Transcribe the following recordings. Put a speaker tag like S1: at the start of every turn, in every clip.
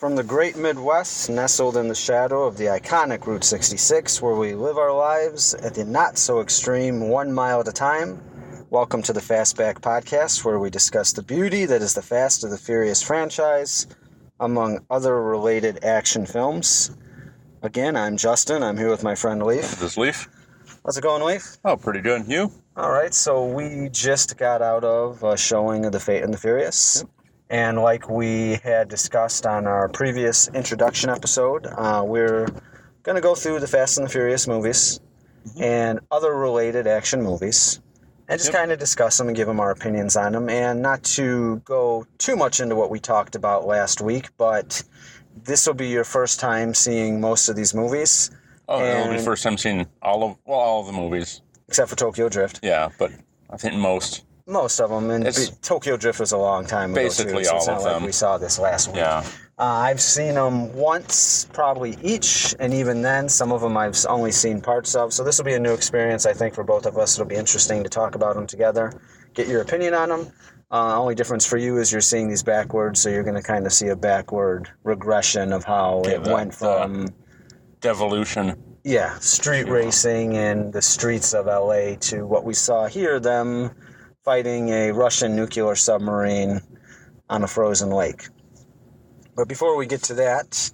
S1: From the great Midwest, nestled in the shadow of the iconic Route 66, where we live our lives at the not-so-extreme 1 mile at a time, welcome to the Fastback Podcast, where we discuss the beauty that is the Fast and the Furious franchise, among other related action films. Again, I'm Justin. I'm here with my friend Leif.
S2: This is Leif.
S1: How's it going, Leif?
S2: Oh, pretty good. You?
S1: All right, so we just got out of a showing of The Fate and the Furious. Yep. And like we had discussed on our previous introduction episode, we're going to go through the Fast and the Furious movies and other related action movies and just kind of discuss them and give them our opinions on them. And not to go too much into what we talked about last week, but this will be your first time seeing most of these movies.
S2: Oh, it'll be the first time seeing all of the movies.
S1: Except for Tokyo Drift.
S2: Yeah, but I think most
S1: of them. And Tokyo Drift was a long time ago,
S2: basically
S1: too, so
S2: all
S1: it's not
S2: of
S1: like
S2: them.
S1: we saw this last week.
S2: Yeah.
S1: I've seen them once, probably each, and even then, some of them I've only seen parts of. So this will be a new experience, I think, for both of us. It'll be interesting to talk about them together, get your opinion on them. Only difference for you is you're seeing these backwards, so you're going to kind of see a backward regression of how it went from
S2: devolution.
S1: Yeah, street racing in the streets of LA to what we saw here, them fighting a Russian nuclear submarine on a frozen lake. But before we get to that,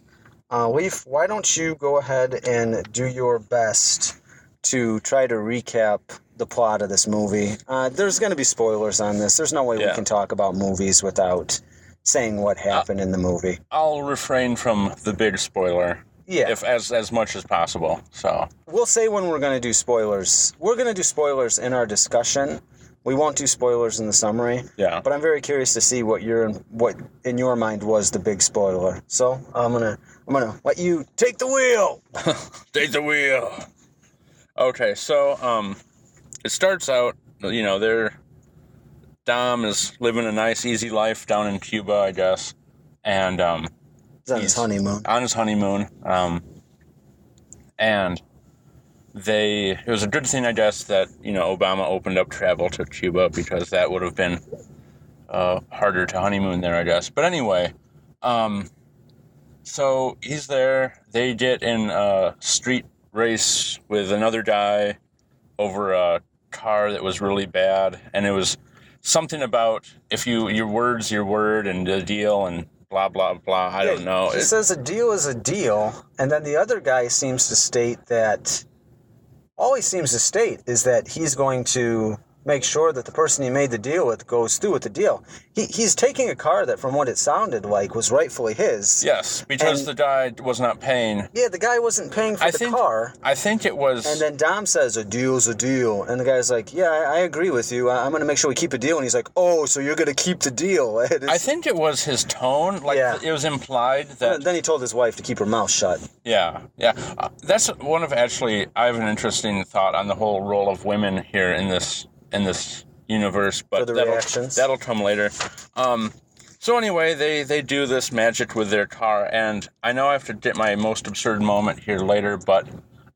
S1: Leif, why don't you go ahead and do your best to try to recap the plot of this movie. There's going to be spoilers on this. There's no way we can talk about movies without saying what happened in the movie.
S2: I'll refrain from the big spoiler.
S1: Yeah.
S2: If as much as possible. So
S1: we'll say when we're going to do spoilers. We're going to do spoilers in our discussion. We won't do spoilers in the summary.
S2: Yeah.
S1: But I'm very curious to see what in your mind was the big spoiler. So I'm gonna let you take the wheel.
S2: Take the wheel. Okay, so it starts out, Dom is living a nice, easy life down in Cuba, I guess, and
S1: he's on his honeymoon.
S2: On his honeymoon, and it was a good thing, I guess, that Obama opened up travel to Cuba, because that would have been harder to honeymoon there, I guess. But anyway, so he's there. They get in a street race with another guy over a car that was really bad, and it was something about if your word's your word and the deal and blah blah blah. I don't know.
S1: He says a deal is a deal, and then the other guy seems to state that all he seems to state is that he's going to make sure that the person he made the deal with goes through with the deal. He's taking a car that, from what it sounded like, was rightfully his.
S2: Yes, because the guy was not paying.
S1: Yeah, the guy wasn't paying for the car.
S2: I think it was...
S1: And then Dom says, a deal's a deal. And the guy's like, yeah, I agree with you. I'm going to make sure we keep a deal. And he's like, oh, so you're going to keep the deal.
S2: I think it was his tone. It was implied that...
S1: Then he told his wife to keep her mouth shut.
S2: Yeah. That's one of, actually, I have an interesting thought on the whole role of women here in this universe, but that'll come later. So anyway, they do this magic with their car, and I know I have to get my most absurd moment here later, but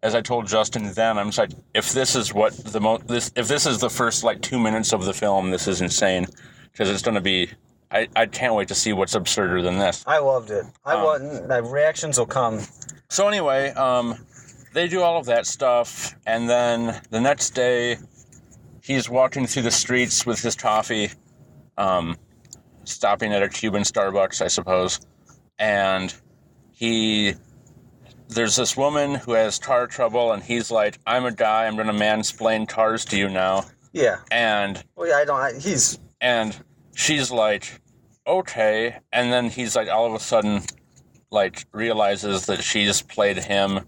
S2: as I told Justin then, I'm just like, if this is if this is the first 2 minutes of the film, this is insane, because it's going to be. I can't wait to see what's absurder than this.
S1: I loved it. The reactions will come.
S2: So anyway, they do all of that stuff, and then the next day, he's walking through the streets with his coffee, stopping at a Cuban Starbucks, I suppose, and there's this woman who has car trouble, and he's like, I'm a guy, I'm going to mansplain cars to you now.
S1: Yeah.
S2: And...
S1: Well, yeah,
S2: And she's like, okay, and then he's like, all of a sudden, realizes that she's played him,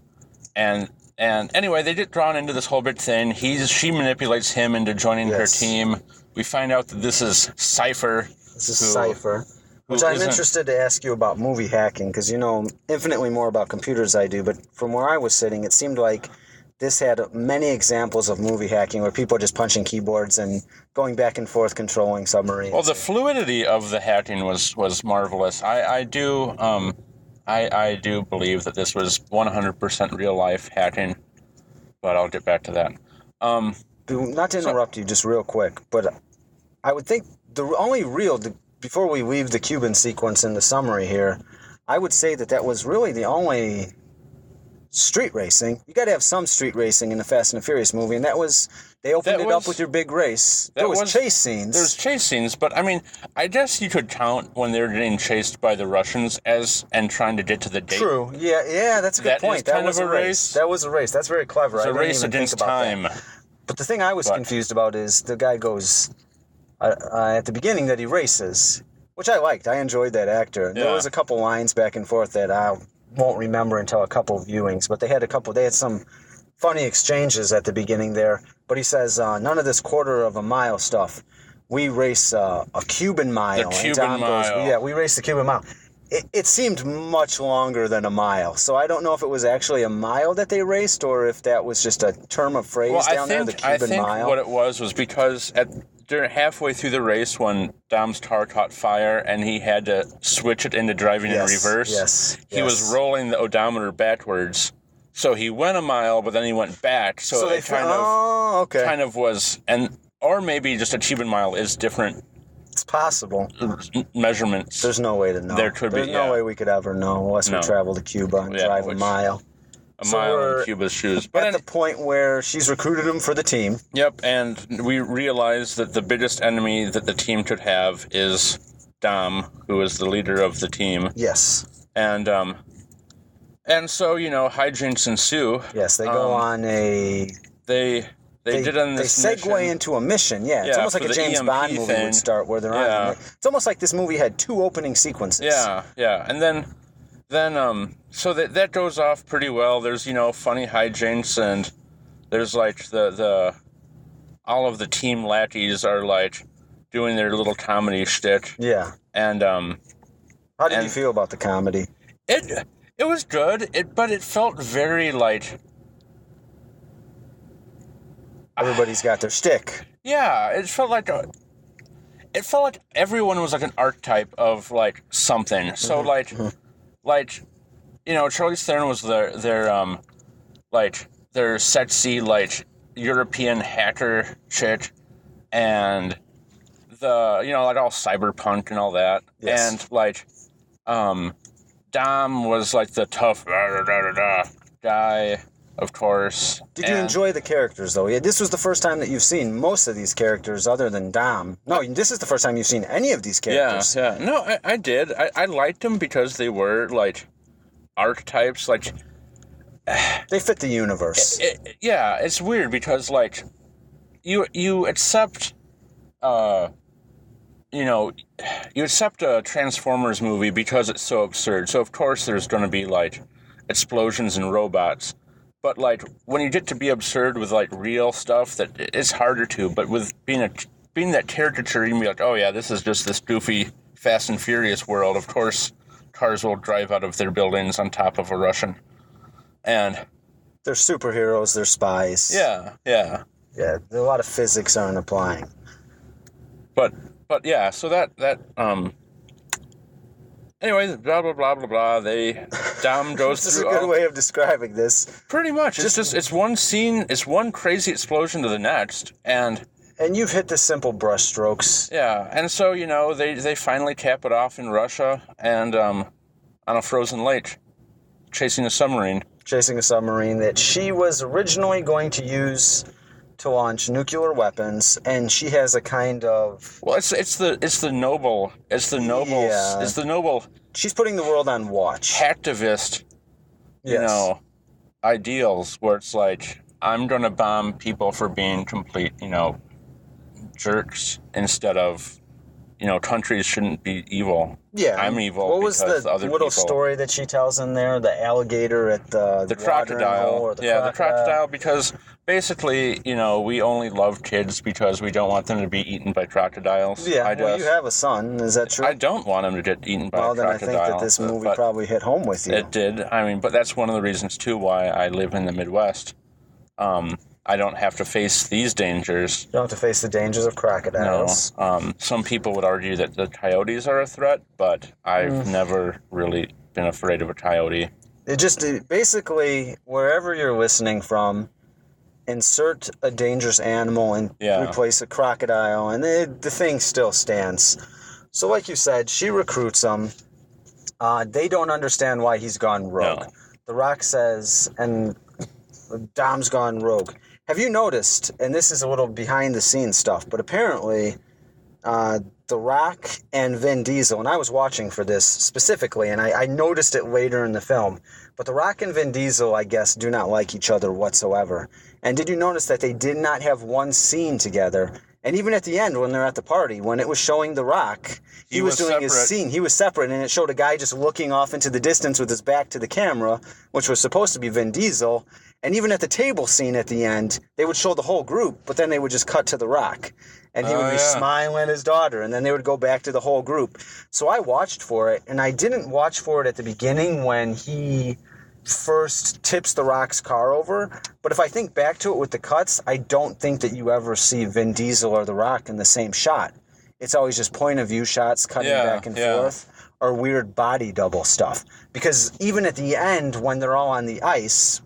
S2: and anyway, they get drawn into this whole big thing. She manipulates him into joining her team. We find out that this is Cypher.
S1: Cypher. Which I'm interested to ask you about movie hacking, because you know infinitely more about computers I do, but from where I was sitting, it seemed like this had many examples of movie hacking where people are just punching keyboards and going back and forth controlling submarines.
S2: Well, the fluidity of the hacking was marvelous. I do believe that this was 100% real life hacking, but I'll get back to that.
S1: Not to interrupt you, just real quick, but I would think the only real, before we leave the Cuban sequence in the summary here, I would say that was really the only street racing. You got to have some street racing in the Fast and the Furious movie, and they opened it up with your big race. There was chase scenes.
S2: There's chase scenes, but I mean, I guess you could count when they were getting chased by the Russians and trying to get to the date.
S1: True. Yeah, that's a good point. That was a race. That was a race. That's very clever.
S2: It's a race against time.
S1: But the thing I was confused about is the guy goes at the beginning that he races, which I liked. I enjoyed that actor. Yeah. There was a couple lines back and forth that I won't remember until a couple of viewings, but they had some funny exchanges at the beginning there. But he says, none of this quarter of a mile stuff. We race a Cuban mile.
S2: The Cuban mile.
S1: We race the Cuban mile. It seemed much longer than a mile, so I don't know if it was actually a mile that they raced or if that was just a term of phrase down there, the Cuban mile.
S2: I think what it was because during halfway through the race when Dom's car caught fire and he had to switch it into driving in reverse, he was rolling the odometer backwards. So he went a mile, but then he went back. So it kind of was, or maybe just a Cuban mile is different.
S1: It's possible.
S2: Measurements.
S1: There's no way to know. There's no way we could ever know unless we travel to Cuba and drive a mile.
S2: A mile in Cuba's shoes.
S1: But at the point where she's recruited him for the team.
S2: Yep, and we realize that the biggest enemy that the team could have is Dom, who is the leader of the team.
S1: Yes.
S2: And so, hijinks ensue.
S1: Yes, they go on a...
S2: They
S1: segue into a mission, It's almost like a James Bond movie would start where they're on. It's almost like this movie had two opening sequences.
S2: Yeah. And then so that goes off pretty well. There's, funny hijinks, and there's like the all of the team lackeys are like doing their little comedy shtick.
S1: Yeah.
S2: And
S1: how did you feel about the comedy?
S2: It was good, but it felt very like
S1: everybody's got their shtick.
S2: Yeah, it felt like everyone was like an archetype of like something. So like Charlize Theron was their sexy like European hacker chick, and the all cyberpunk and all that.
S1: Yes.
S2: And like Dom was like the tough guy. Of course.
S1: Did you enjoy the characters, though? Yeah, this was the first time that you've seen most of these characters other than Dom. No, this is the first time you've seen any of these characters.
S2: Yeah. No, I did. I liked them because they were, like, archetypes. Like,
S1: they fit the universe.
S2: It's weird because, like, you accept, you accept a Transformers movie because it's so absurd. So, of course, there's going to be, like, explosions and robots. But, like, when you get to be absurd with, like, real stuff, that it's harder to. But with being that caricature, you can be like, oh, yeah, this is just this goofy Fast and Furious world. Of course, cars will drive out of their buildings on top of a Russian. And
S1: they're superheroes, they're spies.
S2: Yeah.
S1: Yeah, a lot of physics aren't applying.
S2: But yeah, so that anyway, blah, blah, blah, blah, blah. Dom goes through...
S1: This is a good way of describing this.
S2: Pretty much. It's one scene, it's one crazy explosion to the next, and
S1: you've hit the simple brush strokes.
S2: Yeah, and so, they finally cap it off in Russia, and on a frozen lake, chasing a submarine. Chasing a submarine that she was originally going to use to launch nuclear weapons, and she has a kind of... Well, it's the noble. She's putting the world on watch. Hacktivist, ideals, where it's like, I'm going to bomb people for being complete, jerks, instead of, countries shouldn't be evil. Yeah. I'm evil. What was the little story that she tells in there? The alligator at the crocodile. The crocodile, because basically, we only love kids because we don't want them to be eaten by crocodiles. Yeah, you have a son. Is that true? I don't want him to get eaten by a crocodile. Well, then I think that this movie probably hit home with you. It did. I mean, but that's one of the reasons, too, why I live in the Midwest. I don't have to face these dangers. You don't have to face the dangers of crocodiles. No. Some people would argue that the coyotes are a threat, but I've never really been afraid of a coyote. Basically, wherever you're listening from, insert a dangerous animal and replace a crocodile, and the thing still stands. So like you said, she recruits him,
S1: They don't understand why he's gone rogue.
S2: No.
S1: The Rock says, and Dom's gone rogue. Have you noticed, and this is a little behind-the-scenes stuff, but apparently The Rock and Vin Diesel, and I was watching for this specifically, and I noticed it later in the film, but The Rock and Vin Diesel, I guess, do not like each other whatsoever. And did you notice that they did not have one scene together? And even at the end, when they're at the party, when it was showing The Rock, he was doing his scene. He was separate, and it showed a guy just looking off into the distance with his back to the camera, which was supposed to be Vin Diesel. And even at the table scene at the end, they would show the whole group, but then they would just cut to The Rock. And he would be smiling at his daughter, and then they would go back to the whole group. So I watched for it, and I didn't watch for it at the beginning when he first tips The Rock's car over. But if I think back to it with the cuts, I don't think that you ever see Vin Diesel or The Rock in the same shot. It's always just point of view shots cutting back and forth, or weird body double stuff. Because even at the end, when they're all on the ice,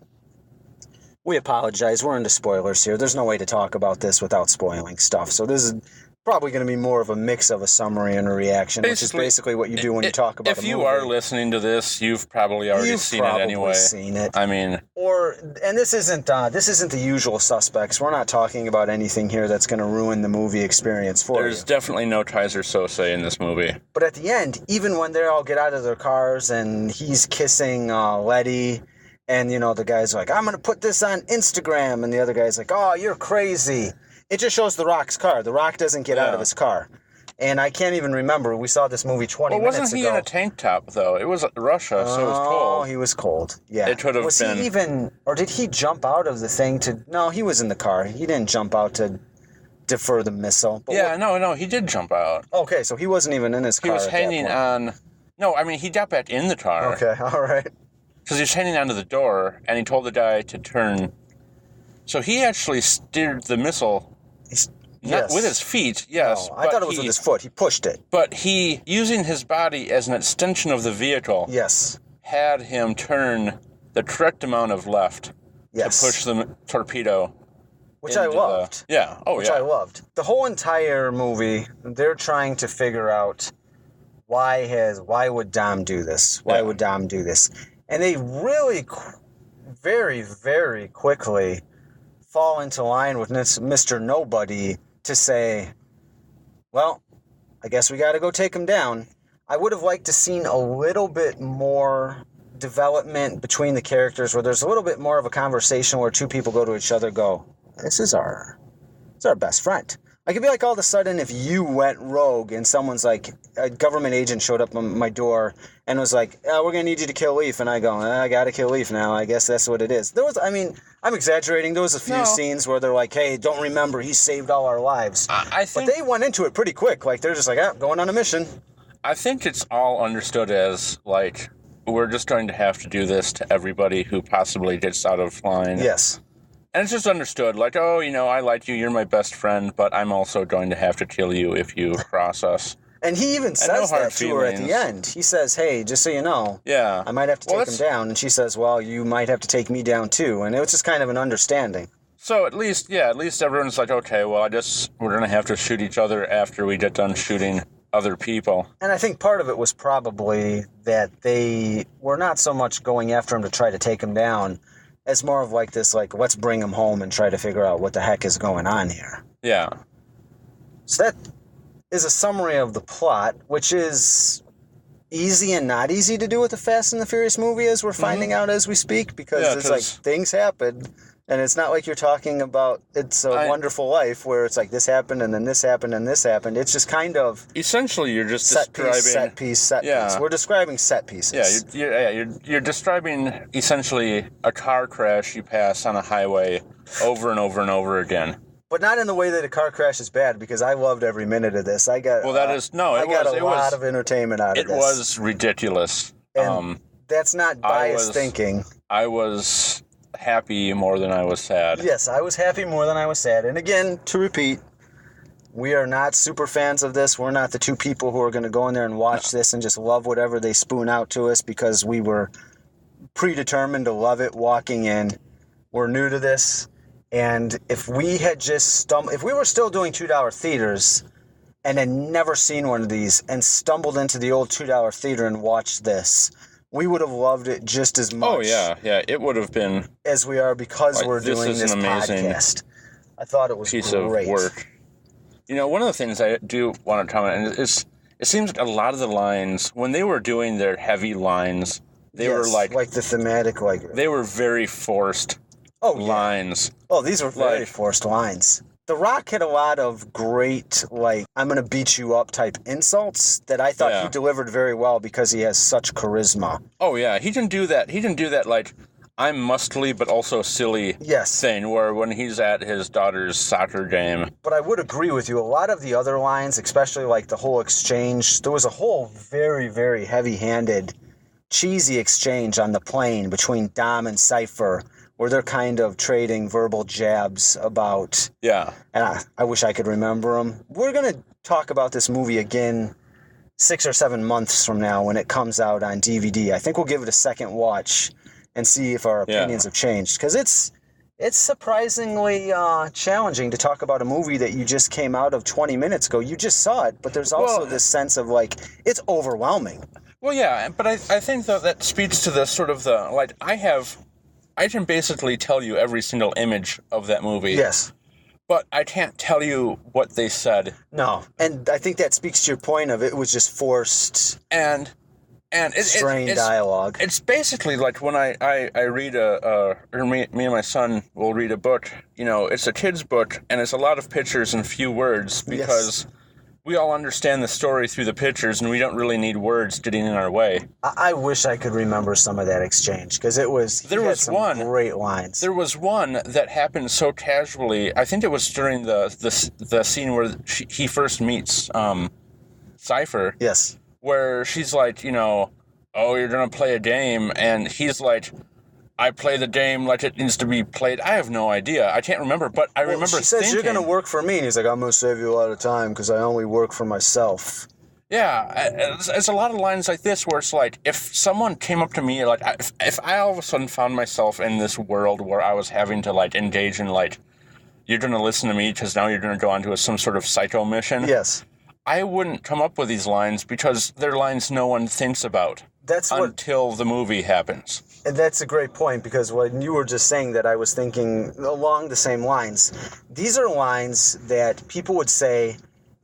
S1: we apologize, we're into spoilers here. There's no way to talk about this without spoiling stuff. So this is probably going to be more of a mix of a summary and a reaction, which is basically what you do when you talk about a movie.
S2: If you are listening to this, you've probably already seen it anyway.
S1: Seen it.
S2: I mean,
S1: and this isn't the usual suspects. We're not talking about anything here that's going to ruin the movie experience for you.
S2: There's definitely no Kaiser Sose in this movie.
S1: But at the end, even when they all get out of their cars and he's kissing Letty, and the guy's like, "I'm going to put this on Instagram," and the other guy's like, "Oh, you're crazy." It just shows The Rock's car. The Rock doesn't get out of his car. And I can't even remember. We saw this movie 20 minutes ago.
S2: Wasn't he in a tank top, though? It was Russia, so it was cold.
S1: Oh, he was cold. Yeah.
S2: It could have been.
S1: Was he even... Or did he jump out of the thing to... No, he was in the car. He didn't jump out to defer the missile. But
S2: no, he did jump out.
S1: Okay, so he wasn't even in his car.
S2: He was hanging on... No, I mean, he got back in the car.
S1: Okay, all right.
S2: Because he was hanging onto the door, and he told the guy to turn... So he actually steered the missile... Not with his feet, yes.
S1: No, I thought it was with his foot. He pushed it.
S2: But he, using his body as an extension of the vehicle, had him turn the correct amount of left to push the torpedo.
S1: Which I loved.
S2: Which
S1: I loved. The whole entire movie, they're trying to figure out why would Dom do this? Why would Dom do this? And they really, very, very quickly fall into line with Mr. Nobody to say, well, I guess we got to go take him down. I would have liked to seen a little bit more development between the characters where there's a little bit more of a conversation where two people go to each other go, this is our best friend. Like, it'd be like all of a sudden if you went rogue and someone's like, a government agent showed up on my door and was like, we're going to need you to kill Leif. And I go, I got to kill Leif now. I guess that's what it is. I'm exaggerating. There was a few scenes where they're like, hey, don't remember, he saved all our lives. But they went into it pretty quick. Like, they're just like, going on a mission.
S2: I think it's all understood as, like, we're just going to have to do this to everybody who possibly gets out of line.
S1: Yes.
S2: And it's just understood, like, I like you, you're my best friend, but I'm also going to have to kill you if you cross us.
S1: And he even says that to her at the end. He says, hey, just so you know, I might have to take him down. And she says, well, you might have to take me down too. And it was just kind of an understanding.
S2: So at least everyone's like, okay, well, we're going to have to shoot each other after we get done shooting other people.
S1: And I think part of it was probably that they were not so much going after him to try to take him down. It's more of like this, like, let's bring him home and try to figure out what the heck is going on here.
S2: Yeah.
S1: So that is a summary of the plot, which is easy and not easy to do with the Fast and the Furious movie, as we're finding out as we speak, because it's like things happen, and it's not like you're talking about It's a Wonderful Life, where it's like this happened, and then this happened, and this happened. It's just kind of...
S2: Essentially, you're just describing...
S1: set piece. We're describing set pieces.
S2: You're describing, essentially, a car crash you pass on a highway over and over and over again.
S1: But not in the way that a car crash is bad, because I loved every minute of this. I got a lot of entertainment out of this.
S2: It was ridiculous.
S1: And that's not biased thinking.
S2: I was happy more than I was sad.
S1: Yes, I was happy more than I was sad. And again, to repeat, we are not super fans of this. We're not the two people who are going to go in there and watch this and just love whatever they spoon out to us because we were predetermined to love it walking in. We're new to this. And if we had if we were still doing $2 theaters and had never seen one of these and stumbled into the old $2 theater and watched this, we would have loved it just as much.
S2: Oh, yeah. It would have been...
S1: as we are because we're doing this podcast. I thought it was
S2: piece
S1: great.
S2: Of work. One of the things I do want to comment is it seems like a lot of the lines, when they were doing their heavy lines, they were like
S1: the thematic,
S2: they were very forced lines.
S1: Oh, these were very forced lines. The Rock had a lot of great, I'm going to beat you up type insults that I thought he delivered very well because he has such charisma.
S2: Oh, yeah. He didn't do that. I'm mustly but also silly thing where when he's at his daughter's soccer game.
S1: But I would agree with you. A lot of the other lines, especially the whole exchange, there was a whole very, very heavy-handed, cheesy exchange on the plane between Dom and Cypher where they're kind of trading verbal jabs about...
S2: Yeah.
S1: And I wish I could remember them. We're going to talk about this movie again 6 or 7 months from now when it comes out on DVD. I think we'll give it a second watch and see if our opinions have changed. Because it's surprisingly challenging to talk about a movie that you just came out of 20 minutes ago. You just saw it, but there's also this sense of, it's overwhelming.
S2: Well, yeah, but I think, though, that speaks to the sort of the... I can basically tell you every single image of that movie.
S1: Yes.
S2: But I can't tell you what they said.
S1: No. And I think that speaks to your point of it was just forced...
S2: And
S1: strained dialogue.
S2: It's basically like when I read me and my son will read a book, it's a kid's book, and it's a lot of pictures and few words because we all understand the story through the pictures, and we don't really need words getting in our way.
S1: I wish I could remember some of that exchange, because there was some great lines.
S2: There was one that happened so casually. I think it was during the scene where he first meets Cypher.
S1: Yes.
S2: Where she's like, oh, you're going to play a game, and he's like, I play the game like it needs to be played. I have no idea. I can't remember, but I remember thinking... She says,
S1: you're going to work for me, and he's like, I'm going to save you a lot of time because I only work for myself.
S2: Yeah, it's a lot of lines like this where it's like, if someone came up to me, if I all of a sudden found myself in this world where I was having to, engage in, you're going to listen to me because now you're going to go on to some sort of psycho mission.
S1: Yes.
S2: I wouldn't come up with these lines because they're lines no one thinks about until the movie happens.
S1: And that's a great point, because when you were just saying that, I was thinking along the same lines. These are lines that people would say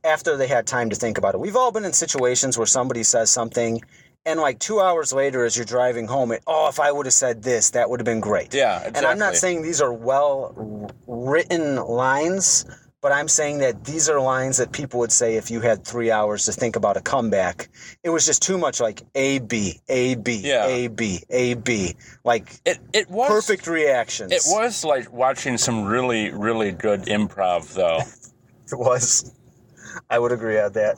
S1: after they had time to think about it. We've all been in situations where somebody says something, and 2 hours later as you're driving home, if I would have said this, that would have been great.
S2: Yeah, exactly.
S1: And I'm not saying these are well-written lines, but I'm saying that these are lines that people would say if you had 3 hours to think about a comeback. It was just too much A, B, A, B, A, B, A, B.
S2: It was
S1: perfect reactions.
S2: It was like watching some really, really good improv, though.
S1: It was. I would agree on that.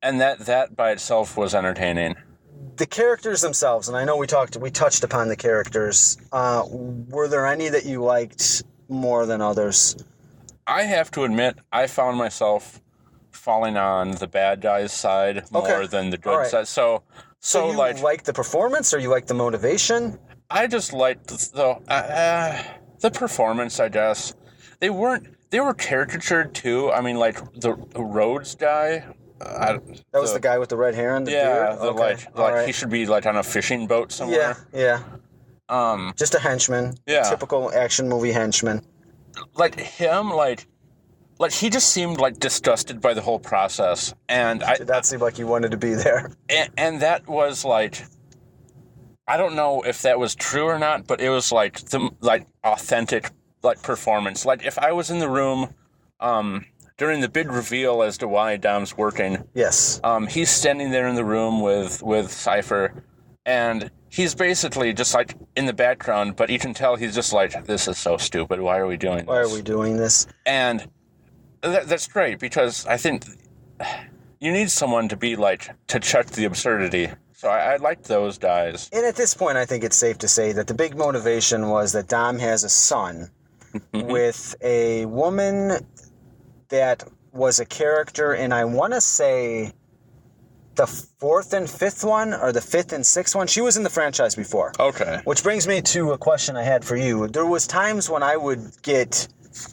S2: And that by itself was entertaining.
S1: The characters themselves, and I know we touched upon the characters. Were there any that you liked more than others?
S2: I have to admit, I found myself falling on the bad guy's side more than the good side. So you
S1: like the performance, or you like the motivation?
S2: I just liked the performance, I guess. They were caricatured too. I mean, the Rhodes guy.
S1: That was the guy with the red hair and the beard?
S2: He should be on a fishing boat somewhere.
S1: Yeah. Just a henchman.
S2: Yeah.
S1: Typical action movie henchman.
S2: Him, he just seemed disgusted by the whole process, and
S1: that seemed like he wanted to be there.
S2: And that was I don't know if that was true or not, but it was the authentic performance. If I was in the room, during the big reveal as to why Dom's working.
S1: Yes.
S2: He's standing there in the room with Cypher, and he's basically just in the background, but you can tell he's just this is so stupid. Why are we doing this?
S1: Why are we doing this?
S2: And that's great, because I think you need someone to be to check the absurdity. So I liked those guys.
S1: And at this point, I think it's safe to say that the big motivation was that Dom has a son with a woman that was a character, and I want to say the 4th and 5th one, or the 5th and 6th one. She was in the franchise before.
S2: Okay.
S1: Which brings me to a question I had for you. There was times when I would get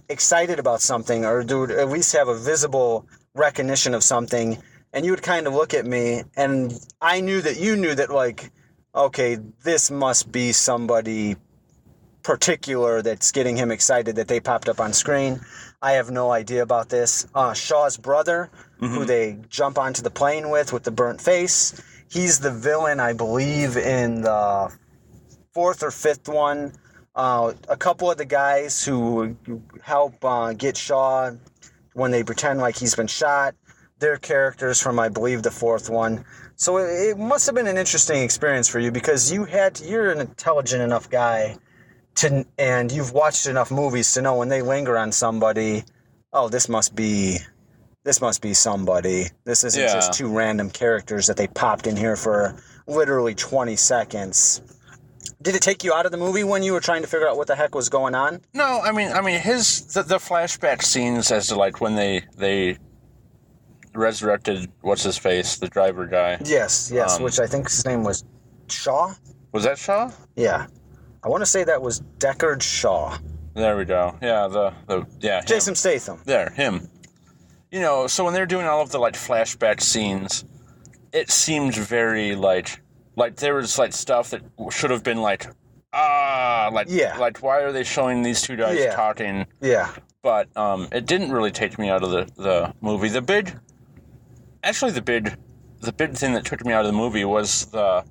S1: excited about something, or would at least have a visible recognition of something, and you would kind of look at me, and I knew that you knew that, like, okay, this must be somebody particular that's getting him excited that they popped up on screen. I have no idea about this. Shaw's brother, who they jump onto the plane with the burnt face, he's the villain, I believe, in the 4th or 5th one. A couple of the guys who help get Shaw when they pretend like he's been shot, they're characters from, I believe, the 4th one. So it must have been an interesting experience for you, because you're an intelligent enough guy and you've watched enough movies to know when they linger on somebody, oh, this must be somebody. This isn't just two random characters that they popped in here for literally 20 seconds. Did it take you out of the movie when you were trying to figure out what the heck was going on?
S2: No, I mean, the flashback scenes as to, like, when they resurrected what's his face, the driver guy.
S1: Yes, which I think his name was Shaw.
S2: Was that Shaw?
S1: Yeah, I want to say that was Deckard Shaw.
S2: There we go. Yeah,
S1: Jason Statham.
S2: There, him. You know, so when they're doing all of the, like, flashback scenes, it seemed very, like there was, like, stuff that should have been, like, like, why are they showing these two guys talking?
S1: Yeah.
S2: But it didn't really take me out of the movie. The big thing that took me out of the movie was the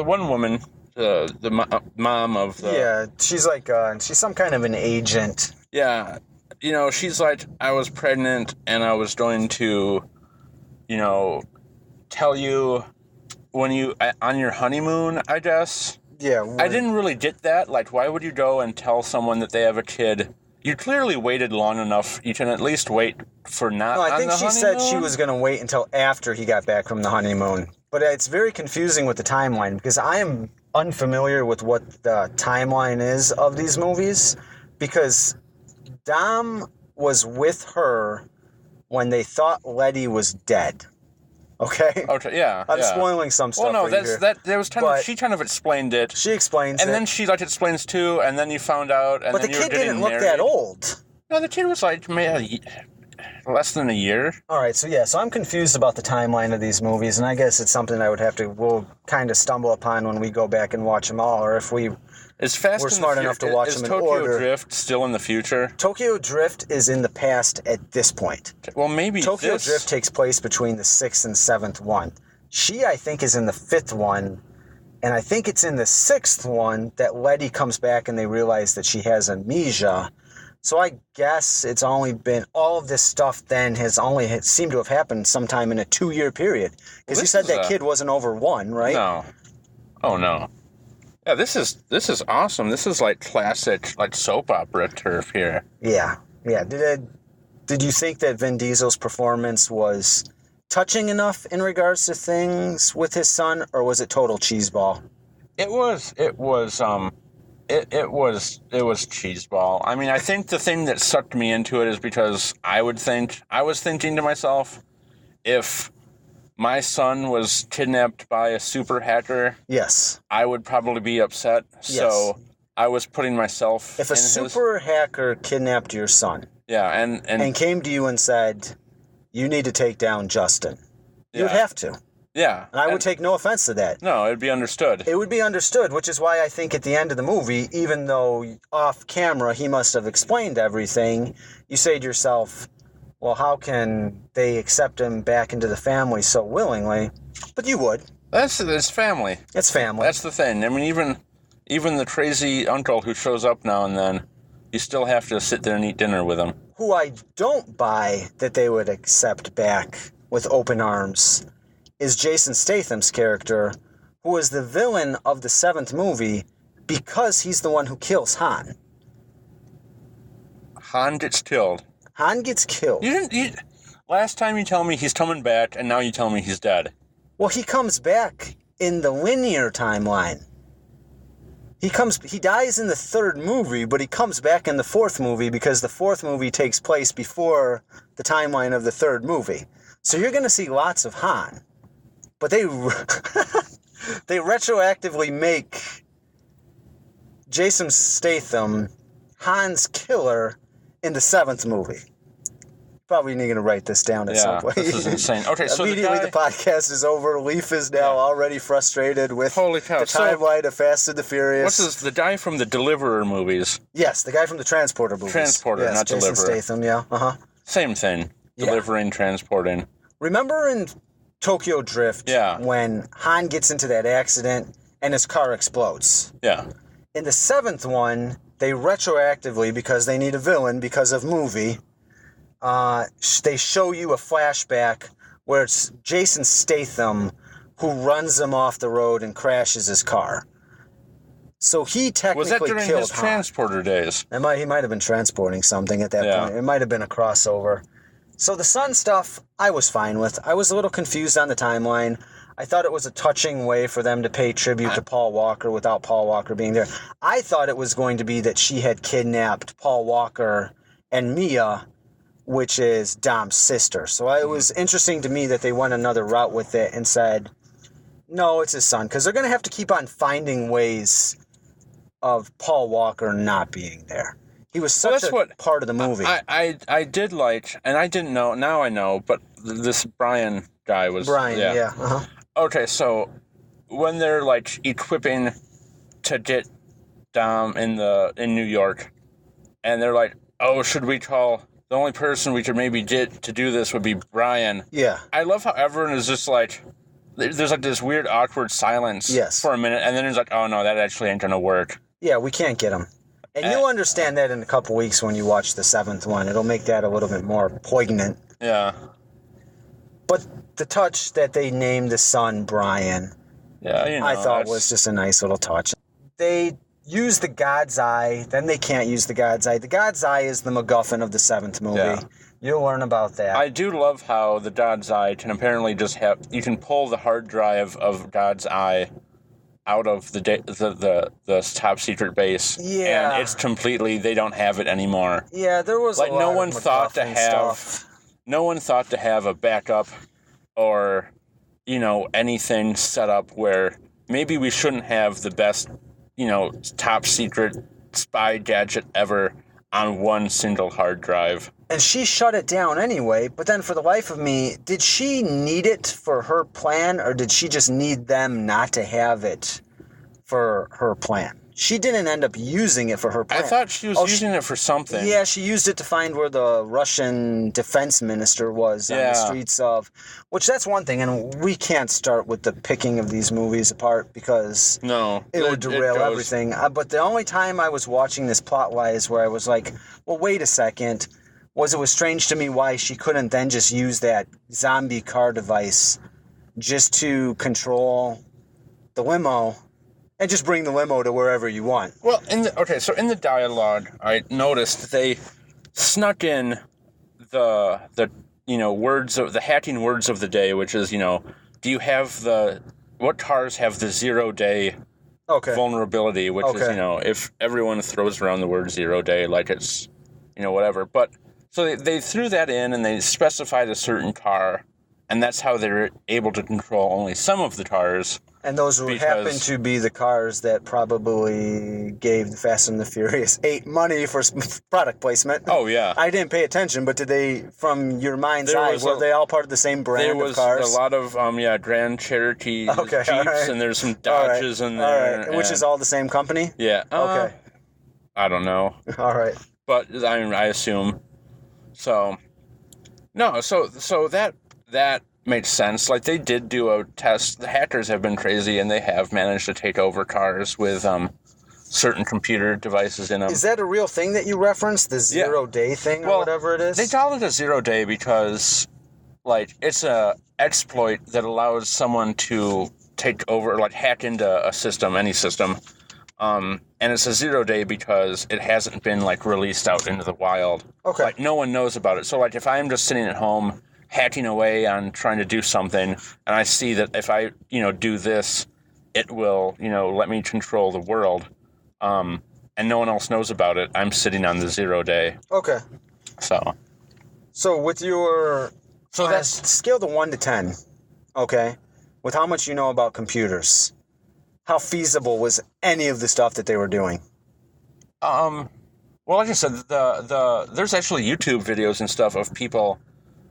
S2: one woman, the mom of the...
S1: Yeah, she's like, she's some kind of an agent.
S2: Yeah. You know, she's like, I was pregnant and I was going to, you know, tell you when you, on your honeymoon, I guess.
S1: Yeah.
S2: I didn't really get that. Like, why would you go and tell someone that they have a kid? You clearly waited long enough. You can at least wait for not on the honeymoon.
S1: I think she said she was going to wait until after he got back from the honeymoon. But it's very confusing with the timeline, because I am unfamiliar with what the timeline is of these movies, because Dom was with her when they thought Letty was dead. Okay?
S2: Okay, yeah.
S1: I'm spoiling some stuff.
S2: Well, no, there was kind of, she kind of explained it.
S1: She explains
S2: and then she, like, explains too, and then you found out, and
S1: but
S2: then
S1: the kid didn't look that old.
S2: No, the kid was, like, less than a year.
S1: All right, so I'm confused about the timeline of these movies, and I guess it's something we'll kind of stumble upon when we go back and watch them all, or if we're smart enough to watch them in order.
S2: Is Tokyo Drift still in the future?
S1: Tokyo Drift is in the past at this point.
S2: Well, maybe
S1: Tokyo Drift takes place between the 6th and 7th one. She, I think, is in the 5th one, and I think it's in the 6th one that Letty comes back and they realize that she has amnesia. So I guess it's only been, all of this stuff then has seemed to have happened sometime in a 2-year period. Because you said that kid wasn't over 1, right?
S2: No. Oh, no. Yeah, this is awesome. This is, like, classic, like, soap opera turf here.
S1: Yeah. Did you think that Vin Diesel's performance was touching enough in regards to things with his son, or was it total cheeseball?
S2: It was cheeseball. I mean, I think the thing that sucked me into it is because I was thinking to myself, if my son was kidnapped by a super hacker,
S1: yes,
S2: I would probably be upset. Yes. So I was putting myself
S1: if a super hacker kidnapped your son,
S2: and
S1: came to you and said, you need to take down Justin, you'd have to.
S2: Yeah.
S1: And I would take no offense to that.
S2: No, it'd be understood.
S1: It would be understood, which is why I think at the end of the movie, even though off camera he must have explained everything, you say to yourself, well, how can they accept him back into the family so willingly? But you would.
S2: It's family.
S1: It's family.
S2: That's the thing. I mean, even the crazy uncle who shows up now and then, you still have to sit there and eat dinner with him.
S1: Who I don't buy that they would accept back with open arms is Jason Statham's character, who is the villain of the 7th movie because he's the one who kills Han.
S2: Han gets killed.
S1: Han gets killed.
S2: Last time you tell me he's coming back, and now you tell me he's dead.
S1: Well, he comes back in the linear timeline. He dies in the 3rd movie, but he comes back in the 4th movie because the 4th movie takes place before the timeline of the 3rd movie. So you're going to see lots of Han. But they retroactively make Jason Statham Han's killer in the 7th movie. probably need to write this down at some point.
S2: This is insane. Okay, so
S1: immediately the podcast is over. Leif is now already frustrated with the timeline of Fast and the Furious.
S2: What's this? The guy from the Deliverer movies?
S1: Yes, the guy from the Transporter movies.
S2: Transporter, not
S1: Jason
S2: Deliverer.
S1: Statham, yeah.
S2: Same thing. Delivering, transporting.
S1: Remember in Tokyo Drift when Han gets into that accident and his car explodes?
S2: Yeah.
S1: In the 7th one, they retroactively, because they need a villain because of movie, they show you a flashback where it's Jason Statham who runs him off the road and crashes his car. So he technically killed Han.
S2: Was that during his transporter days?
S1: He might have been transporting something at that point. It might have been a crossover. So the son stuff, I was fine with. I was a little confused on the timeline. I thought it was a touching way for them to pay tribute to Paul Walker without Paul Walker being there. I thought it was going to be that she had kidnapped Paul Walker and Mia, which is Dom's sister. So it was interesting to me that they went another route with it and said, no, it's his son. Because they're going to have to keep on finding ways of Paul Walker not being there. He was such a part of the movie.
S2: I did like, and I didn't know, now I know, but this Brian guy was...
S1: Brian,
S2: Okay, so when they're like equipping to get Dom in New York, and they're like, oh, should we call... The only person we could maybe get to do this would be Brian.
S1: Yeah.
S2: I love how everyone is just like... There's like this weird awkward silence for a minute, and then it's like, oh no, that actually ain't gonna work.
S1: Yeah, we can't get him. And you'll understand that in a couple weeks when you watch the 7th one. It'll make that a little bit more poignant.
S2: Yeah.
S1: But the touch that they named the son Brian, I thought was just a nice little touch. They use the God's Eye, then they can't use the God's Eye. The God's Eye is the MacGuffin of the 7th movie. Yeah. You'll learn about that.
S2: I do love how the God's Eye can apparently just have... You can pull the hard drive of God's Eye out of the top secret base.
S1: Yeah.
S2: And it's completely... They don't have it anymore.
S1: Yeah, there was like a lot
S2: no one
S1: of
S2: thought to have
S1: stuff.
S2: No one thought to have a backup or, anything set up where maybe we shouldn't have the best, top secret spy gadget ever on one single hard drive.
S1: And she shut it down anyway, but then for the life of me, did she need it for her plan, or did she just need them not to have it for her plan? She didn't end up using it for her plan.
S2: I thought she was using it for something.
S1: Yeah, she used it to find where the Russian defense minister was on the streets of... Which, that's one thing, and we can't start with the picking of these movies apart because it would derail everything. But the only time I was watching this plot-wise where I was like, well, wait a second, it was strange to me why she couldn't then just use that zombie car device just to control the limo and just bring the limo to wherever you want.
S2: Well, so in the dialogue, I noticed they snuck in the words of the hacking words of the day, which is, do you have what cars have the 0-day vulnerability, which is, if everyone throws around the word 0-day like it's, whatever. But so they threw that in and they specified a certain car, and that's how they're able to control only some of the cars.
S1: And those happen to be the cars that probably gave the Fast and the Furious 8 money for product placement.
S2: Oh, yeah.
S1: I didn't pay attention, but did they, from your mind's eye, were they all part of the same brand of cars?
S2: There was a lot of, Grand Cherokees, Jeeps, and there's some Dodges in there.
S1: All right. Which is all the same company?
S2: Yeah.
S1: Okay.
S2: I don't know.
S1: All right.
S2: But, I assume. So, no, so that makes sense. Like, they did do a test. The hackers have been crazy, and they have managed to take over cars with certain computer devices in them.
S1: Is that a real thing that you referenced? The 0-day thing or whatever it is?
S2: They call it a 0-day because, it's a exploit that allows someone to take over, hack into a system, any system. And it's a 0-day because it hasn't been, released out into the wild.
S1: Okay.
S2: No one knows about it. So, if I'm just sitting at home hacking away on trying to do something, and I see that if I, do this, it will, let me control the world, and no one else knows about it, I'm sitting on the 0-day.
S1: Okay.
S2: So
S1: with your... So that's scale to 1 to 10, okay, with how much you know about computers, how feasible was any of the stuff that they were doing?
S2: Well, like I said, there's actually YouTube videos and stuff of people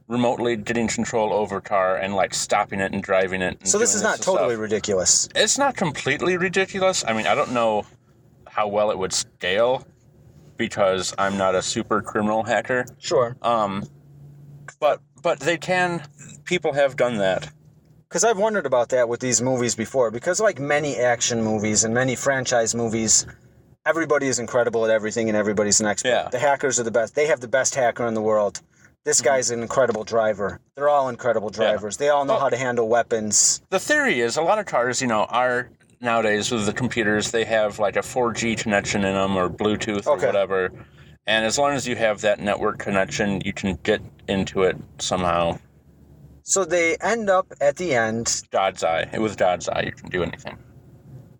S2: remotely getting control over a car and like stopping it and driving it. And
S1: so this is not totally ridiculous.
S2: It's not completely ridiculous. I mean, I don't know how well it would scale because I'm not a super criminal hacker.
S1: Sure.
S2: But they can. People have done that.
S1: Because I've wondered about that with these movies before. Because like many action movies and many franchise movies, everybody is incredible at everything and everybody's an expert.
S2: Yeah.
S1: The hackers are the best. They have the best hacker in the world. This guy's an incredible driver. They're all incredible drivers. Yeah. They all know how to handle weapons.
S2: The theory is a lot of cars, are nowadays with the computers, they have like a 4G connection in them or Bluetooth or whatever. And as long as you have that network connection, you can get into it somehow.
S1: So they end up at the end.
S2: God's eye. With God's eye, you can do anything.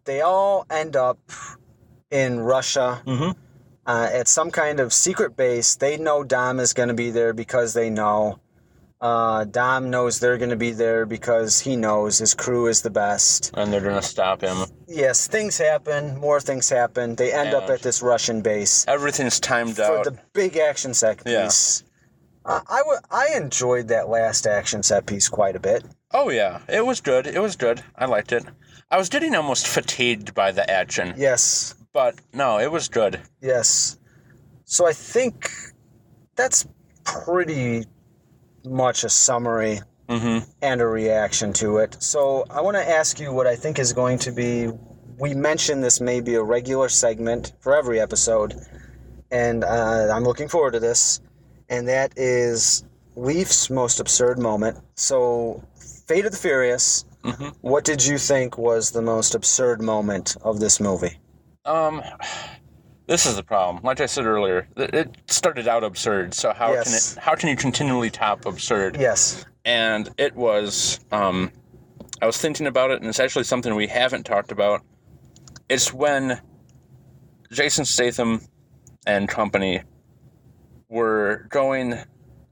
S1: They all end up in Russia.
S2: Mm-hmm.
S1: At some kind of secret base. They know Dom is going to be there because they know. Dom knows they're going to be there because he knows his crew is the best.
S2: And they're going to stop him.
S1: Yes, things happen. More things happen. They end up at this Russian base.
S2: Everything's timed out.
S1: For the big action set piece. Yeah. I enjoyed that last action set piece quite a bit.
S2: Oh, yeah. It was good. I liked it. I was getting almost fatigued by the action.
S1: Yes.
S2: But, no, it was good.
S1: Yes. So I think that's pretty much a summary and a reaction to it. So I want to ask you what I think is going to be... We mentioned this may be a regular segment for every episode, and I'm looking forward to this, and that is Leif's most absurd moment. So, Fate of the Furious, what did you think was the most absurd moment of this movie?
S2: This is the problem. Like I said earlier, it started out absurd. So how can you continually top absurd?
S1: Yes.
S2: And it was. I was thinking about it, and it's actually something we haven't talked about. It's when Jason Statham and company were going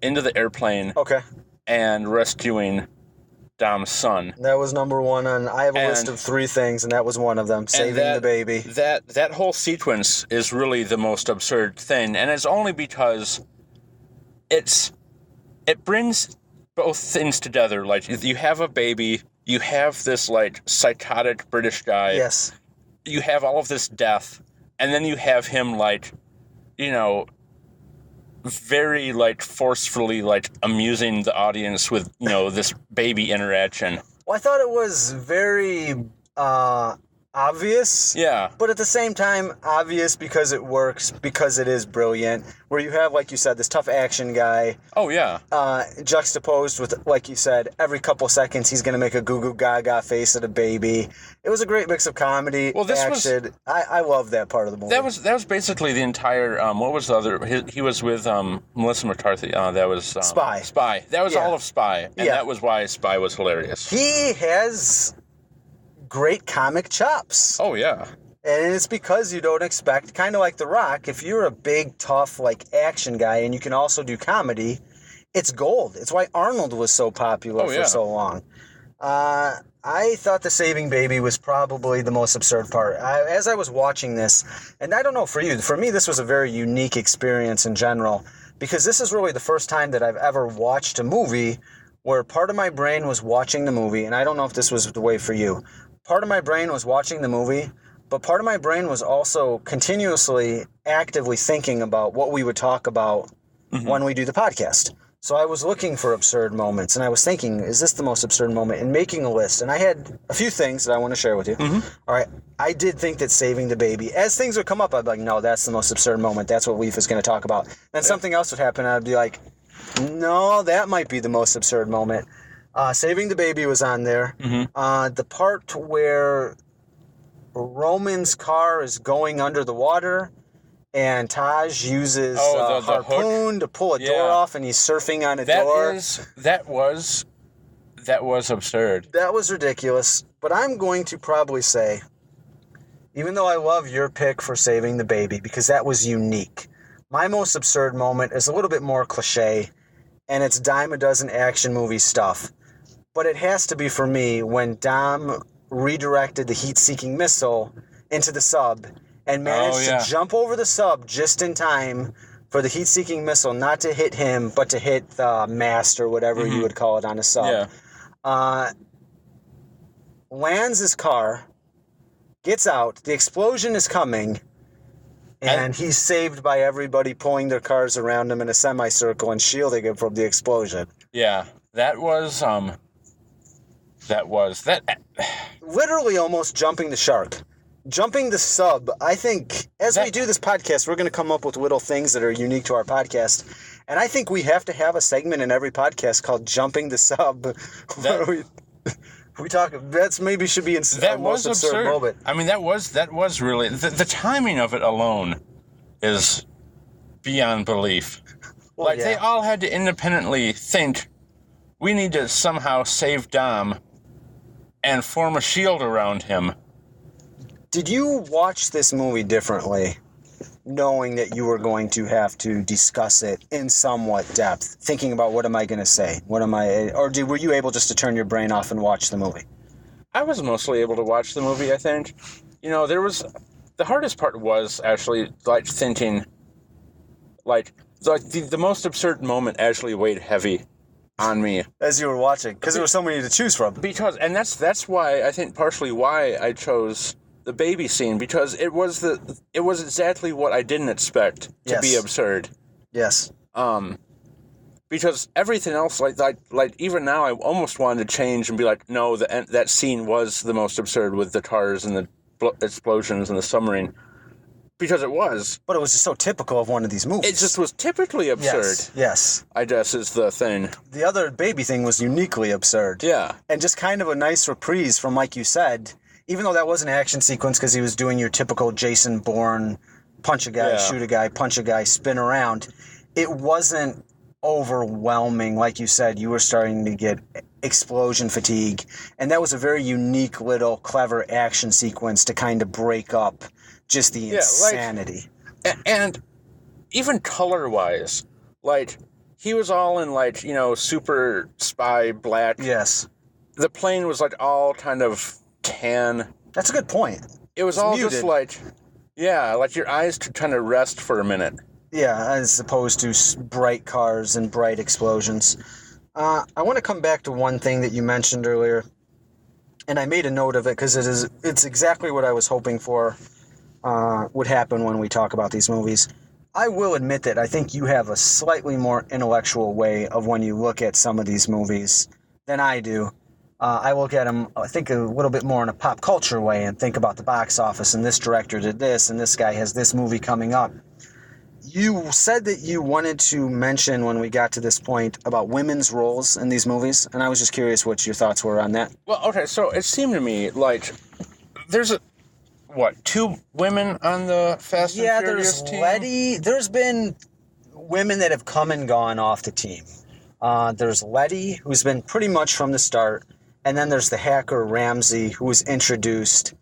S2: into the airplane.
S1: Okay.
S2: And rescuing Dom's son.
S1: That was number one on... I have a list of 3 things, and that was one of them. Saving the baby.
S2: That whole sequence is really the most absurd thing, and it's only because it brings both things together. Like, you have a baby, you have this, like, psychotic British guy.
S1: Yes.
S2: You have all of this death, and then you have him, like, very, like, forcefully, like, amusing the audience with, this baby interaction.
S1: Well, I thought it was very obvious.
S2: Yeah.
S1: But at the same time, obvious because it works, because it is brilliant. Where you have, like you said, this tough action guy.
S2: Oh, yeah.
S1: Juxtaposed with, like you said, every couple seconds he's going to make a goo-goo gaga face at a baby. It was a great mix of comedy, action. I love that part of the movie.
S2: That was basically the entire, what was the other, he was with Melissa McCarthy, that was... Spy. That was all of Spy, and that was why Spy was hilarious.
S1: He has great comic chops.
S2: Oh, yeah.
S1: And it's because you don't expect, kind of like The Rock, if you're a big, tough, like, action guy and you can also do comedy, it's gold. It's why Arnold was so popular for so long. I thought the saving baby was probably the most absurd part. As I was watching this, and I don't know for you, for me this was a very unique experience in general, because this is really the first time that I've ever watched a movie where part of my brain was watching the movie, and I don't know if this was the way for you. Part of my brain was watching the movie, but part of my brain was also continuously, actively thinking about what we would talk about when we do the podcast. So I was looking for absurd moments, and I was thinking, is this the most absurd moment? And making a list. And I had a few things that I want to share with you. All right. I did think that saving the baby, as things would come up, I'd be like, no, that's the most absurd moment. That's what Leif is going to talk about. Then something else would happen, and I'd be like, no, that might be the most absurd moment. Saving the baby was on there. The part where Roman's car is going under the water, and Taj uses a harpoon to pull a door off, and he's surfing on a door.
S2: That was absurd.
S1: That was ridiculous. But I'm going to probably say, even though I love your pick for saving the baby, because that was unique, my most absurd moment is a little bit more cliche, and it's dime a dozen action movie stuff. But it has to be for me when Dom redirected the heat-seeking missile into the sub, and managed to jump over the sub just in time for the heat-seeking missile not to hit him, but to hit the mast or whatever you would call it on a sub. Yeah. Lands his car, gets out, the explosion is coming, and he's saved by everybody pulling their cars around him in a semicircle and shielding him from the explosion.
S2: Yeah, that was
S1: literally almost jumping the shark. Jumping the sub. I think as we do this podcast, we're going to come up with little things that are unique to our podcast. And I think we have to have a segment in every podcast called Jumping the Sub. We talk. That's maybe should be in that most absurd moment.
S2: I mean, that was really the timing of it alone is beyond belief. Well, they all had to independently think we need to somehow save Dom and form a shield around him.
S1: Did you watch this movie differently, knowing that you were going to have to discuss it in somewhat depth, thinking about what am I going to say? Were you able just to turn your brain off and watch the movie?
S2: I was mostly able to watch the movie, I think. The hardest part was actually, thinking, the most absurd moment actually weighed heavy on me.
S1: As you were watching, because there were so many to choose from.
S2: And that's why, I think partially why I chose the baby scene, because it was exactly what I didn't expect to be absurd.
S1: Yes.
S2: Because everything else, even now, I almost wanted to change and be like, no, that scene was the most absurd with the cars and the explosions and the submarine. Because it was.
S1: But it was just so typical of one of these movies.
S2: It just was typically absurd.
S1: Yes.
S2: I guess is the thing.
S1: The other baby thing was uniquely absurd.
S2: Yeah.
S1: And just kind of a nice reprise from, like you said, even though that was an action sequence because he was doing your typical Jason Bourne, punch a guy, shoot a guy, punch a guy, spin around, it wasn't overwhelming. Like you said, you were starting to get explosion fatigue. And that was a very unique little clever action sequence to kind of break up just the insanity.
S2: And even color-wise, he was all in, super spy black.
S1: Yes.
S2: The plane was, all kind of tan.
S1: That's a good point.
S2: It was all muted. Just your eyes could kind of rest for a minute.
S1: Yeah, as opposed to bright cars and bright explosions. I want to come back to one thing that you mentioned earlier, and I made a note of it because it's exactly what I was hoping for would happen when we talk about these movies. I will admit that I think you have a slightly more intellectual way of when you look at some of these movies than I do. I look at them, I think, a little bit more in a pop culture way and think about the box office, and this director did this, and this guy has this movie coming up. You said that you wanted to mention when we got to this point about women's roles in these movies, and I was just curious what your thoughts were on that.
S2: Well, okay, so it seemed to me there's two women on the Fast and Furious team?
S1: Yeah, there's Letty. There's been women that have come and gone off the team. There's Letty, who's been pretty much from the start, and then there's the hacker Ramsey, who was introduced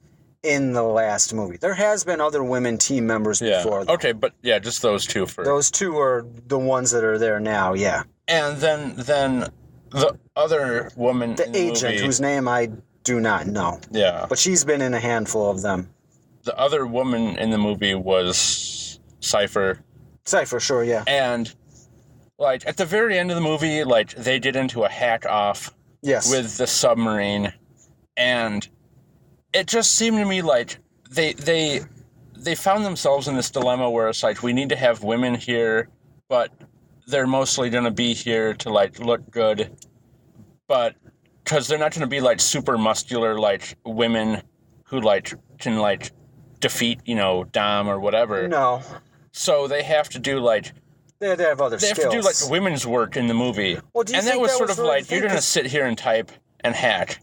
S1: in the last movie. There has been other women team members before.
S2: Okay, but just those two first.
S1: Those two are the ones that are there now, yeah.
S2: And then the other woman
S1: the agent,
S2: movie,
S1: whose name I do not know.
S2: Yeah.
S1: But she's been in a handful of them.
S2: The other woman in the movie was Cypher.
S1: Cypher, sure, yeah.
S2: And, at the very end of the movie, they get into a hack-off with the submarine, and it just seemed to me they found themselves in this dilemma where it's we need to have women here, but they're mostly going to be here to, look good, but because they're not going to be, super muscular, women who, can, defeat, Dom or whatever.
S1: No.
S2: So they have to do,
S1: They have other skills.
S2: They have to do, women's work in the movie.
S1: Well, do you
S2: and
S1: think
S2: that was
S1: that
S2: sort
S1: was
S2: of you're going to sit here and type and hack.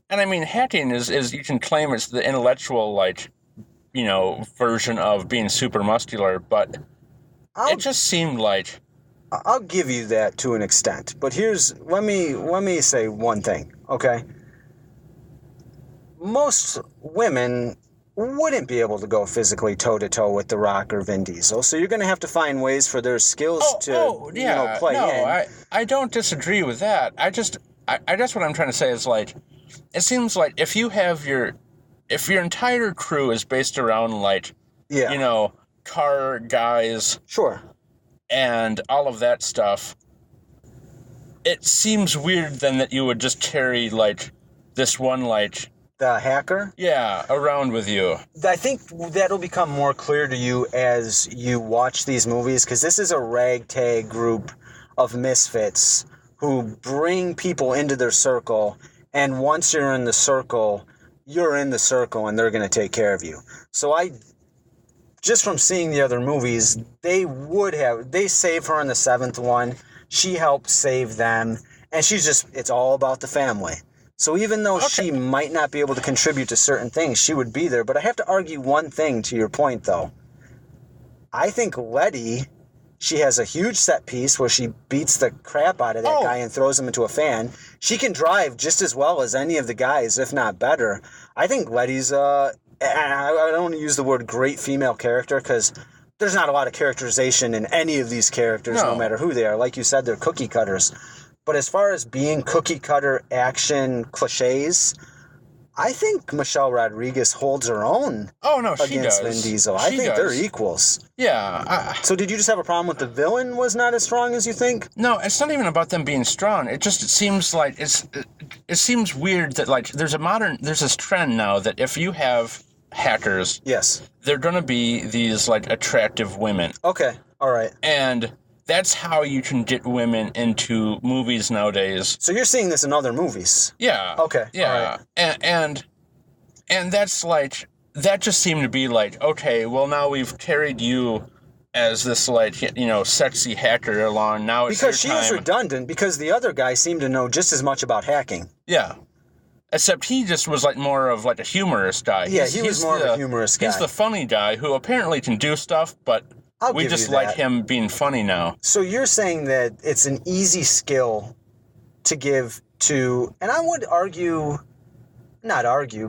S2: And, I mean, hacking is you can claim it's the intellectual, version of being super muscular, but it just seemed
S1: I'll give you that to an extent, but let me say one thing, okay? Most women wouldn't be able to go physically toe-to-toe with The Rock or Vin Diesel, so you're going to have to find ways for their skills to play in.
S2: I don't disagree with that. I guess what I'm trying to say is, it seems if you have if your entire crew is based around, car guys.
S1: Sure.
S2: And all of that stuff. It seems weird then that you would just carry, like, this one, like...
S1: The hacker?
S2: Yeah, around with you.
S1: I think that'll become more clear to you as you watch these movies, because this is a ragtag group of misfits who bring people into their circle, and once you're in the circle, and they're going to take care of you. So just from seeing the other movies, they save her in the 7th one. She helps save them, and it's all about the family. So even though she might not be able to contribute to certain things, she would be there. But I have to argue one thing to your point, though. I think Letty, she has a huge set piece where she beats the crap out of that guy and throws him into a fan. She can drive just as well as any of the guys, if not better. I think Letty's, I don't want to use the word great female character because there's not a lot of characterization in any of these characters, no matter who they are. Like you said, they're cookie cutters. But as far as being cookie cutter action cliches, I think Michelle Rodriguez holds her own against Vin Diesel. I think they're equals.
S2: Yeah.
S1: So did you just have a problem with the villain was not as strong as you think?
S2: No, it's not even about them being strong. It seems like it seems weird that, like, there's this trend now that if you have hackers,
S1: yes,
S2: they're going to be these, like, attractive women.
S1: Okay. All right.
S2: And that's how you can get women into movies nowadays.
S1: So you're seeing this in other movies?
S2: Yeah.
S1: Okay.
S2: Yeah. Right. And that's like, that just seemed to be like, okay, well, now we've carried you as this, like, sexy hacker along. Now it's
S1: because she was redundant because the other guy seemed to know just as much about hacking.
S2: Yeah. Except he just was, like, more of, like, a humorous guy.
S1: Yeah, he was more of a humorous guy.
S2: He's the funny guy who apparently can do stuff, but... we just like him being funny now. So
S1: you're saying that it's an easy skill to give to, and I would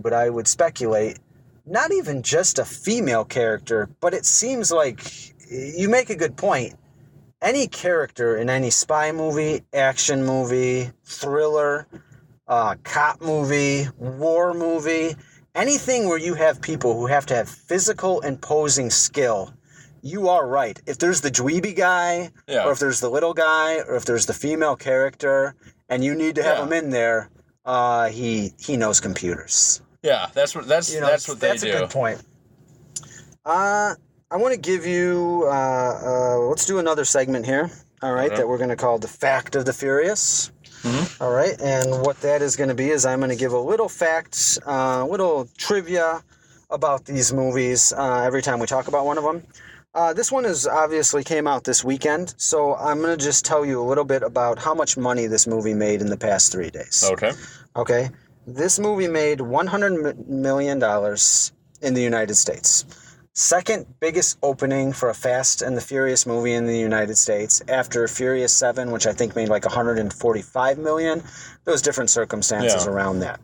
S1: but I would speculate, not even just a female character, but it seems like, you make a good point, any character in any spy movie, action movie, thriller, cop movie, war movie, anything where you have people who have to have physical imposing skill. You are right. If there's the dweeby guy, or if there's the little guy, or if there's the female character, and you need to have him in there, he knows computers.
S2: Yeah, that's what they do. That's
S1: a good point. I want to give you. Let's do another segment here. All right, that we're going to call the Fact of the Furious. Mm-hmm. All right, and what that is going to be is I'm going to give a little facts, little trivia about these movies every time we talk about one of them. This one is obviously came out this weekend, so I'm going to just tell you a little bit about how much money this movie made in the past 3 days. Okay. This movie made $100 million in the United States. Second biggest opening for a Fast and the Furious movie in the United States after Furious 7, which I think made like $145 million. There was different circumstances around that.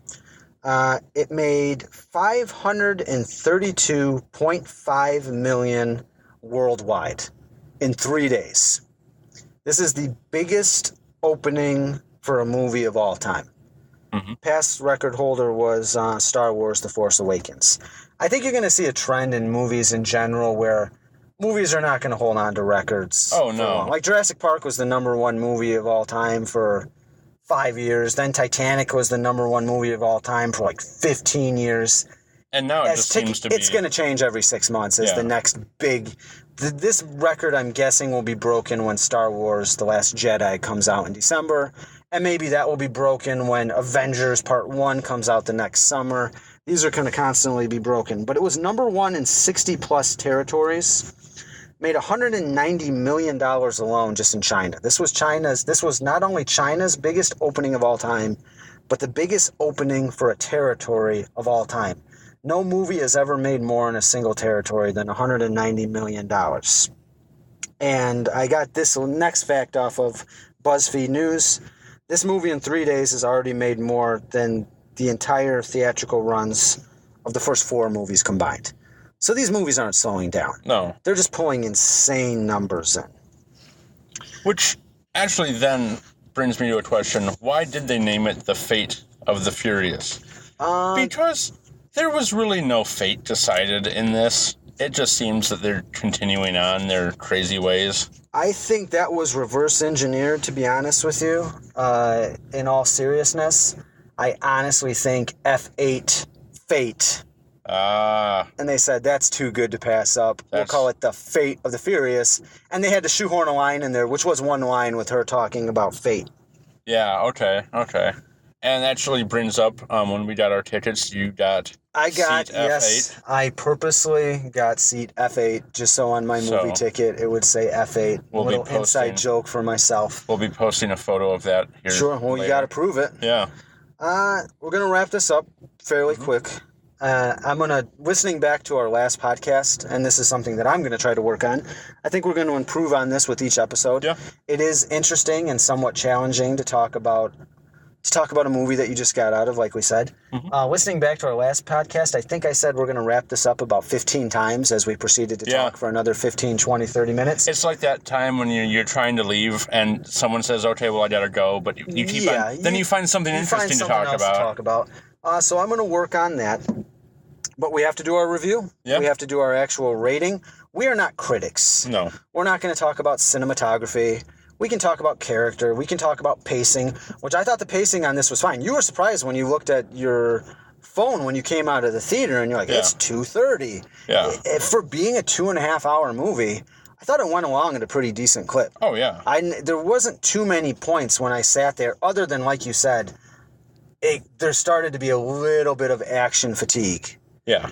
S1: It made $532.5 million worldwide in 3 days. This is the biggest opening for a movie of all time. Mm-hmm. Past record holder was Star Wars The Force Awakens. I think you're going to see a trend in movies in general where movies are not going to hold on to records.
S2: Oh, no.
S1: Like Jurassic Park was the #1 movie of all time for 5 years. Then Titanic was the #1 movie of all time for like 15 years.
S2: And now it just seems to be...
S1: It's going to change every 6 months as the next big... This record, I'm guessing, will be broken when Star Wars The Last Jedi comes out in December. And maybe that will be broken when Avengers Part 1 comes out the next summer. These are going to constantly be broken. But it was #1 in 60-plus territories. Made $190 million alone just in China. This was not only China's biggest opening of all time, but the biggest opening for a territory of all time. No movie has ever made more in a single territory than $190 million. And I got this next fact off of BuzzFeed News. This movie in 3 days has already made more than the entire theatrical runs of the first 4 movies combined. So these movies aren't slowing down.
S2: No.
S1: They're just pulling insane numbers in.
S2: Which actually then brings me to a question. Why did they name it The Fate of the Furious? Because... there was really no fate decided in this. it just seems that they're continuing on their crazy ways.
S1: I think that was reverse engineered, to be honest with you. In all seriousness, I honestly think F8 Fate. And they said, that's too good to pass up. We'll call it the Fate of the Furious. And they had to shoehorn a line in there, which was one line with her talking about fate.
S2: Yeah, okay. And that actually brings up, when we got our tickets, seat F8.
S1: Yes, I purposely got seat F8, just so on my movie ticket it would say F8.
S2: We'll
S1: little inside joke for myself.
S2: We'll be posting a photo of that here.
S1: Sure, well, later. You got to prove it.
S2: Yeah.
S1: We're going to wrap this up fairly quick. Listening back to our last podcast, and this is something that I'm going to try to work on. I think we're going to improve on this with each episode.
S2: Yeah.
S1: It is interesting and somewhat challenging to talk about a movie that you just got out of, like we said. Mm-hmm. Listening back to our last podcast, I think I said we're going to wrap this up about 15 times as we proceeded to talk for another 15, 20, 30 minutes.
S2: It's like that time when you're trying to leave and someone says, okay, well, I got to go, but you keep on. Then you find something interesting to talk about.
S1: So I'm going to work on that. But we have to do our review.
S2: Yeah.
S1: We have to do our actual rating. We are not critics.
S2: No.
S1: We're not going to talk about cinematography. We can talk about character. We can talk about pacing, which I thought the pacing on this was fine. You were surprised when you looked at your phone when you came out of the theater and you're like, it's 2:30.
S2: Yeah.
S1: For being a 2.5-hour movie, I thought it went along at a pretty decent clip.
S2: Oh, yeah.
S1: There wasn't too many points when I sat there, other than, like you said, there started to be a little bit of action fatigue.
S2: Yeah.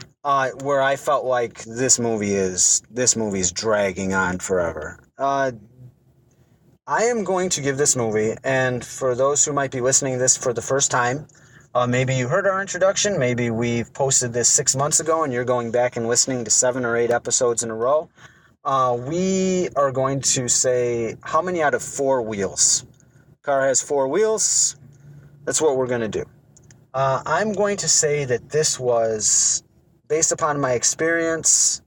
S1: Where I felt like this movie's dragging on forever. I am going to give this movie, and for those who might be listening to this for the first time, maybe you heard our introduction, maybe we've posted this 6 months ago and you're going back and listening to 7 or 8 episodes in a row, we are going to say how many out of 4 wheels. Car has 4 wheels. That's what we're going to do. I'm going to say that this was, based upon my experience...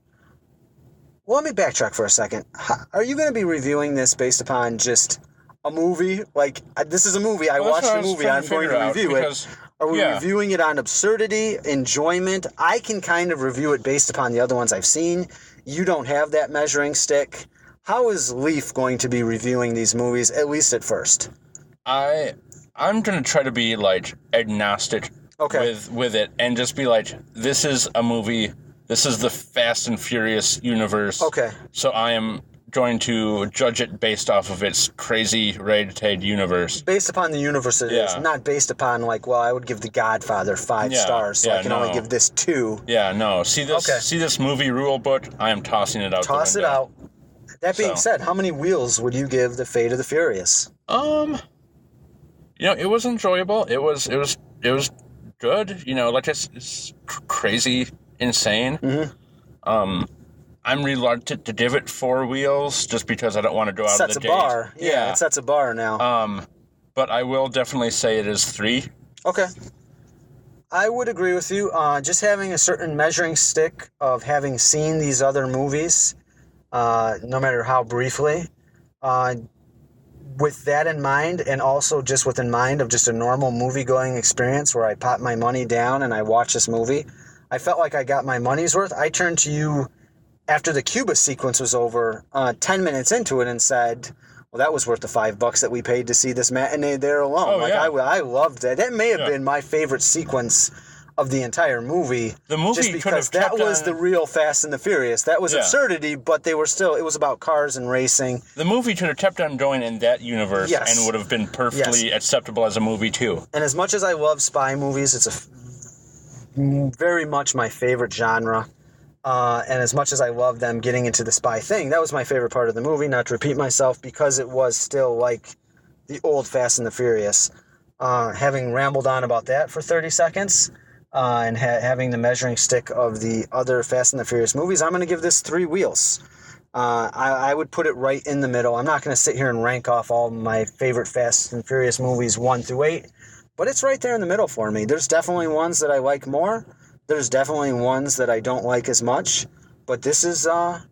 S1: Well, let me backtrack for a second. Are you going to be reviewing this based upon just a movie? Like, this is a movie. I watched the movie. I'm going to review it. Are we reviewing it on absurdity, enjoyment? I can kind of review it based upon the other ones I've seen. You don't have that measuring stick. How is Leif going to be reviewing these movies, at least at first?
S2: I'm going to try to be, like, agnostic with it and just be like, this is a movie, this is the Fast and Furious universe.
S1: Okay.
S2: So I am going to judge it based off of its crazy rated universe.
S1: Based upon the universe it is, not based upon, like, well, I would give The Godfather 5 stars, so I can only give this 2.
S2: Yeah, no. See this movie rule book? I am tossing it out the window.
S1: Toss it out. That being said, how many wheels would you give The Fate of the Furious?
S2: It was enjoyable. It was good. Like it's crazy, insane.
S1: Mm-hmm.
S2: I'm reluctant to give it 4 wheels just because I don't want to go out of the gate.
S1: Sets a bar. Yeah, it sets a bar now.
S2: But I will definitely say it is 3.
S1: Okay. I would agree with you. Just having a certain measuring stick of having seen these other movies, no matter how briefly, with that in mind, and also just with in mind of just a normal movie-going experience where I pop my money down and I watch this movie, I felt like I got my money's worth. I turned to you after the Cuba sequence was over, 10 minutes into it, and said, well, that was worth the $5 that we paid to see this matinee there alone. I loved that. That may have been my favorite sequence of the entire movie.
S2: The movie
S1: just because that was the real Fast and the Furious. That was absurdity, but they were still, it was about cars and racing.
S2: The movie could have kept on going in that universe and would have been perfectly acceptable as a movie too.
S1: And as much as I love spy movies, it's very much my favorite genre. And as much as I love them getting into the spy thing, that was my favorite part of the movie, not to repeat myself, because it was still like the old Fast and the Furious. Having rambled on about that for 30 seconds, and having the measuring stick of the other Fast and the Furious movies, I'm going to give this 3 wheels. I would put it right in the middle. I'm not going to sit here and rank off all my favorite Fast and Furious movies 1 through 8, but it's right there in the middle for me. There's definitely ones that I like more. There's definitely ones that I don't like as much, but this is a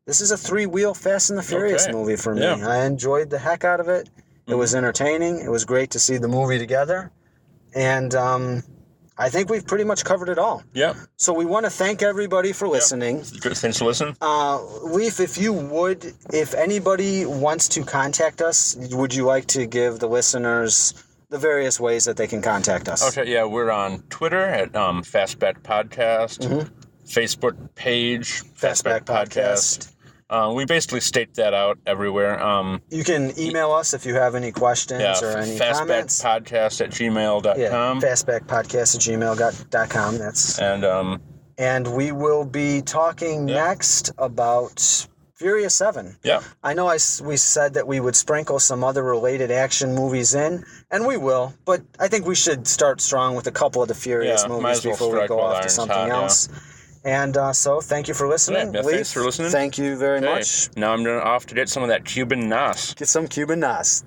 S1: 3-wheel Fast and the Furious movie for me. Yeah. I enjoyed the heck out of it. It was entertaining. It was great to see the movie together, and I think we've pretty much covered it all.
S2: Yeah.
S1: So we want to thank everybody for listening.
S2: Thanks for listening.
S1: Leif, if anybody wants to contact us, would you like to give the listeners the various ways that they can contact us?
S2: Okay, yeah, we're on Twitter at Fastback Podcast, Facebook page, Fastback Podcast. We basically state that out everywhere.
S1: You can email us if you have any questions or any comments.
S2: Fastbackpodcast@gmail.com.
S1: Fastbackpodcast@gmail.com. And we will be talking next about Furious 7.
S2: Yeah.
S1: I know we said that we would sprinkle some other related action movies in, and we will, but I think we should start strong with a couple of the Furious movies before we go off to something else. Yeah. And so, thank you for listening.
S2: Yeah, thanks for listening.
S1: Thank you very much.
S2: Now I'm off to get some of that Cuban Nas.
S1: Get some Cuban Nas.